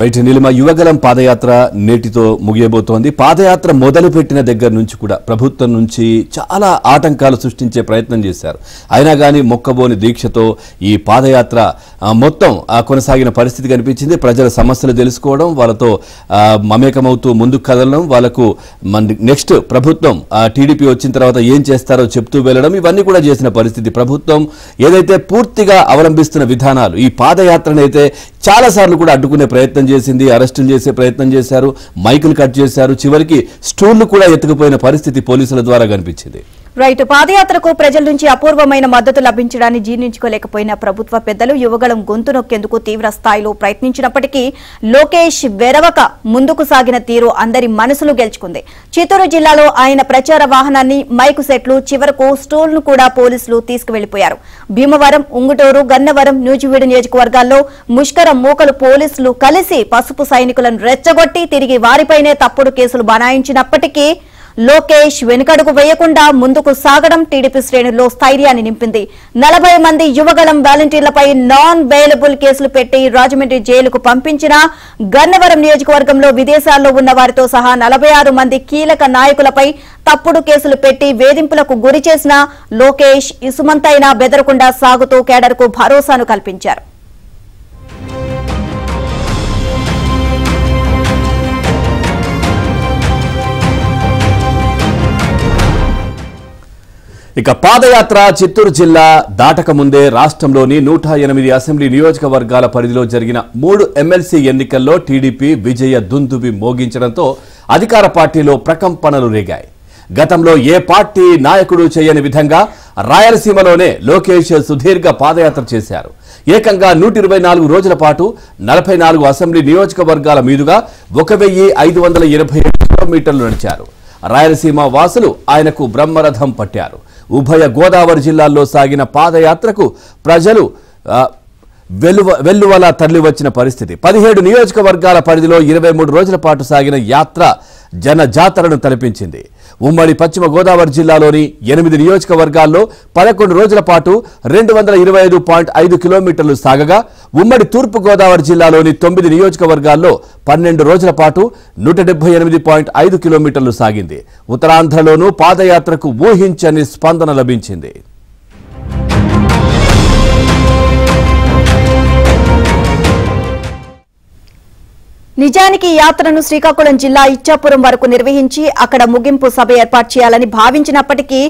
Right Neelima Yuvagalam పాదయాత్ర నేటితో ముగియబోతోంది. పాదయాత్ర మొదలుపెట్టిన దగ్గర నుంచి కూడా ప్రభుత్వం నుంచి చాలా ఆటంకాలు సృష్టించే ప్రయత్నం చేశారు. అయినా కానీ మొక్కబోని దీక్షతో ఈ పాదయాత్ర మొత్తం కొనసాగిన పరిస్థితి కనిపించింది. ప్రజల సమస్యలు తెలుసుకోవడం, వాళ్ళతో మమేకమవుతూ ముందుకు కదలడం, వాళ్ళకు నెక్స్ట్ ప్రభుత్వం టీడీపీ వచ్చిన తర్వాత ఏం చేస్తారో చెప్తూ వెళ్ళడం, ఇవన్నీ కూడా చేసిన పరిస్థితి. ప్రభుత్వం ఏదైతే పూర్తిగా అవలంబిస్తున్న విధానాలు ఈ పాదయాత్రనైతే చాలాసార్లు కూడా అడ్డుకునే ప్రయత్నం చేసింది. అరెస్టులు చేసే ప్రయత్నం చేశారు, మైకులు కట్ చేశారు, చివరికి స్టూళ్లు కూడా ఎత్తుకుపోయిన పరిస్థితి పోలీసుల ద్వారా కనిపించింది. రైట్, పాదయాత్రకు ప్రజల నుంచి అపూర్వమైన మద్దతు లభించడాన్ని జీర్ణించుకోలేకపోయిన ప్రభుత్వ పెద్దలు యువగళం గొంతు నొక్కేందుకు తీవ్ర స్థాయిలో ప్రయత్నించినప్పటికీ లోకేష్ వెరవక ముందుకు సాగిన తీరు అందరి మనసులు గెలుచుకుంది. చిత్తూరు జిల్లాలో ఆయన ప్రచార వాహనాన్ని, మైకు సెట్లు, చివరకు స్టూల్ను కూడా పోలీసులు తీసుకువెళ్లిపోయారు. భీమవరం, ఉంగుటూరు, గన్నవరం, నూజివీడు నియోజకవర్గాల్లో ముష్కర మూకలు పోలీసులు కలిసి పసుపు సైనికులను రెచ్చగొట్టి తిరిగి వారిపైనే తప్పుడు కేసులు బనాయించినప్పటికీ లోకేష్ వెనుకడుగు వేయకుండా ముందుకు సాగడం టీడీపీ శ్రేణుల్లో స్థైర్యాన్ని నింపింది. 40 మంది యువగళం వాలంటీర్లపై నాన్ బెయిలబుల్ కేసులు పెట్టి రాజమండ్రి జైలుకు పంపించిన గన్నవరం నియోజకవర్గంలో విదేశాల్లో ఉన్న వారితో సహా 46 మంది కీలక నాయకులపై తప్పుడు కేసులు పెట్టి వేధింపులకు గురి చేసిన లోకేష్ ఇసుమంతైనా బెదరకుండా సాగుతూ కేడర్కు భరోసాను కల్పించారు. ఇక పాదయాత్ర చిత్తూరు జిల్లా దాటక ముందే రాష్ట్రంలోని 108 అసెంబ్లీ నియోజకవర్గాల పరిధిలో జరిగిన 3 ఎమ్మెల్సీ ఎన్నికల్లో టీడీపీ విజయ దుందుబి మోగించడంతో అధికార పార్టీలో ప్రకంపనలు రేగాయి. గతంలో ఏ పార్టీ నాయకుడు చేయని విధంగా రాయలసీమలోనే లోకేష్ సుదీర్ఘ పాదయాత్ర చేశారు. ఏకంగా 124 రోజుల పాటు 44 అసెంబ్లీ నియోజకవర్గాల మీదుగా 1527 కిలోమీటర్లు నడిచారు. రాయలసీమ వాసులు ఆయనకు బ్రహ్మరథం పట్టారు. ఉభయ గోదావరి జిల్లాల్లో సాగిన పాదయాత్రకు ప్రజలు వెల్లువలా తరలివచ్చిన పరిస్థితి. 17 నియోజకవర్గాల పరిధిలో 23 రోజుల పాటు సాగిన యాత్ర జనజాతరను తలపించింది. ఉమ్మడి పశ్చిమ గోదావరి జిల్లాలోని 8 నియోజకవర్గాల్లో 11 రోజుల పాటు 225.5 కిలోమీటర్లు సాగగా, ఉమ్మడి తూర్పు గోదావరి జిల్లాలోని 9 నియోజకవర్గాల్లో 12 రోజుల పాటు 178.5 కిలోమీటర్లు సాగింది. ఉత్తరాంధ్రలోనూ పాదయాత్రకు ఊహించని స్పందన లభించింది. నిజానికి యాత్రను శ్రీకాకుళం జిల్లా ఇచ్చాపురం వరకు నిర్వహించి అక్కడ ముగింపు సభ ఏర్పాటు చేయాలని భావించినప్పటికీ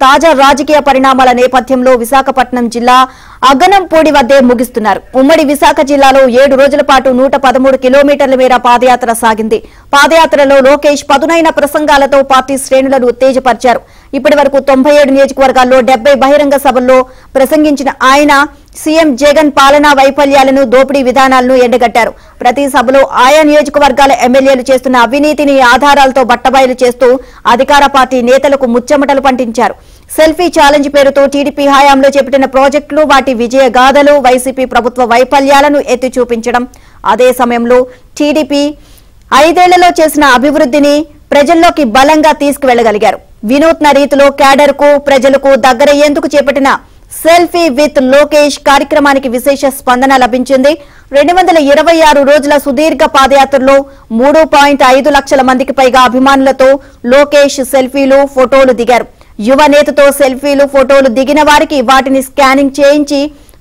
తాజా రాజకీయ పరిణామాల నేపథ్యంలో విశాఖపట్నం జిల్లా అగ్గనంపూడి వద్దే ముగిస్తున్నారు. ఉమ్మడి విశాఖ జిల్లాలో 7 రోజుల పాటు 113 కిలోమీటర్ల మేర పాదయాత్ర సాగింది. పాదయాత్రలో లోకేష్ పదునైన ప్రసంగాలతో పార్టీ శ్రేణులను ఉత్తేజపరిచారు. ఇప్పటి వరకు 97 నియోజకవర్గాల్లో 70 బహిరంగ సభల్లో ప్రసంగించిన ఆయన సీఎం జగన్ పాలనా వైఫల్యాలను, దోపిడీ విధానాలను ఎండగట్టారు. ప్రతి సభలో ఆయా నియోజకవర్గాల ఎమ్మెల్యేలు చేస్తున్న అవినీతిని ఆధారాలతో బట్టబయలు చేస్తూ అధికార పార్టీ నేతలకు ముచ్చెమటలు పంటించారు. సెల్ఫీ ఛాలెంజ్ పేరుతో టీడీపీ హయాంలో చేపట్టిన ప్రాజెక్టులు, వాటి విజయ గాథలు, వైసీపీ ప్రభుత్వ వైఫల్యాలను ఎత్తి చూపించడం, అదే సమయంలో టీడీపీ 5 ఏళ్లలో చేసిన అభివృద్ధిని ప్రజల్లోకి బలంగా తీసుకువెళ్లగలిగారు. వినూత్న రీతిలో క్యాడర్కు, ప్రజలకు దగ్గరయ్యేందుకు చేపట్టిన సెల్ఫీ విత్ లోకేష్ కార్యక్రమానికి విశేష స్పందన లభించింది. 226 రోజుల సుదీర్ఘ పాదయాత్రలో 3.5 లక్షల మందికి పైగా అభిమానులతో లోకేష్ సెల్ఫీలు, ఫోటోలు దిగారు. యువ నేతతో సెల్ఫీలు, ఫోటోలు దిగిన వారికి వాటిని స్కానింగ్ చేయించి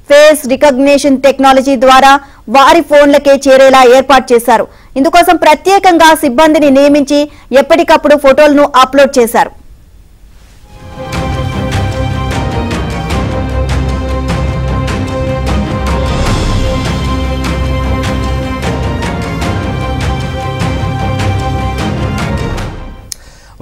ఫేస్ రికగ్నిషన్ టెక్నాలజీ ద్వారా వారి ఫోన్లకే చేరేలా ఏర్పాటు చేశారు. ఇందుకోసం ప్రత్యేకంగా సిబ్బందిని నియమించి ఎప్పటికప్పుడు ఫోటోలను అప్లోడ్ చేశారు.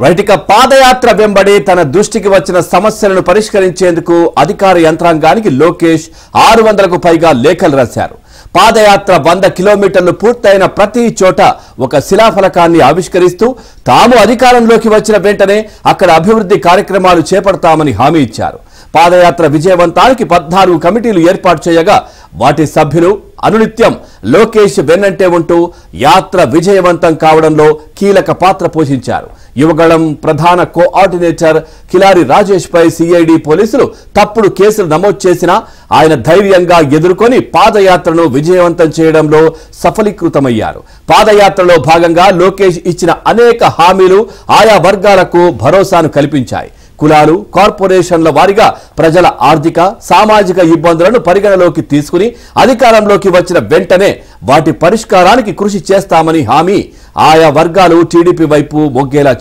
రైటిక పాదయాత్ర వెంబడి తన దృష్టికి వచ్చిన సమస్యలను పరిష్కరించేందుకు అధికార యంత్రాంగానికి లోకేష్ 600కు పైగా లేఖలు రాశారు. పాదయాత్ర 100 కిలోమీటర్లు పూర్తయిన ప్రతి చోట ఒక శిలాఫలకాన్ని ఆవిష్కరిస్తూ తాము అధికారంలోకి వచ్చిన వెంటనే అక్కడ అభివృద్ధి కార్యక్రమాలు చేపడతామని హామీ ఇచ్చారు. పాదయాత్ర విజయవంతానికి 14 కమిటీలు ఏర్పాటు చేయగా వాటి సభ్యులు అనునిత్యం లోకేష్ వెన్నంటే ఉంటూ యాత్ర విజయవంతం కావడంలో కీలక పాత్ర పోషించారు. యువగళం ప్రధాన కోఆర్డినేటర్ కిలారి రాజేష్ పై సిఐడి పోలీసులు తప్పుడు కేసులు నమోదు చేసినా ఆయన ధైర్యంగా ఎదుర్కొని పాదయాత్రను విజయవంతం చేయడంలో సఫలీకృతమయ్యారు. పాదయాత్రలో భాగంగా లోకేష్ ఇచ్చిన అనేక హామీలు ఆయా వర్గాలకు భరోసాను కల్పించాయి. కులాలు, కార్పొరేషన్ల వారీగా ప్రజల ఆర్థిక, సామాజిక ఇబ్బందులను పరిగణలోకి తీసుకుని అధికారంలోకి వచ్చిన వెంటనే వాటి పరిష్కారానికి కృషి చేస్తామని హామీ ఆయా వర్గాలు టీడీపీ వైపు మొగ్గేలా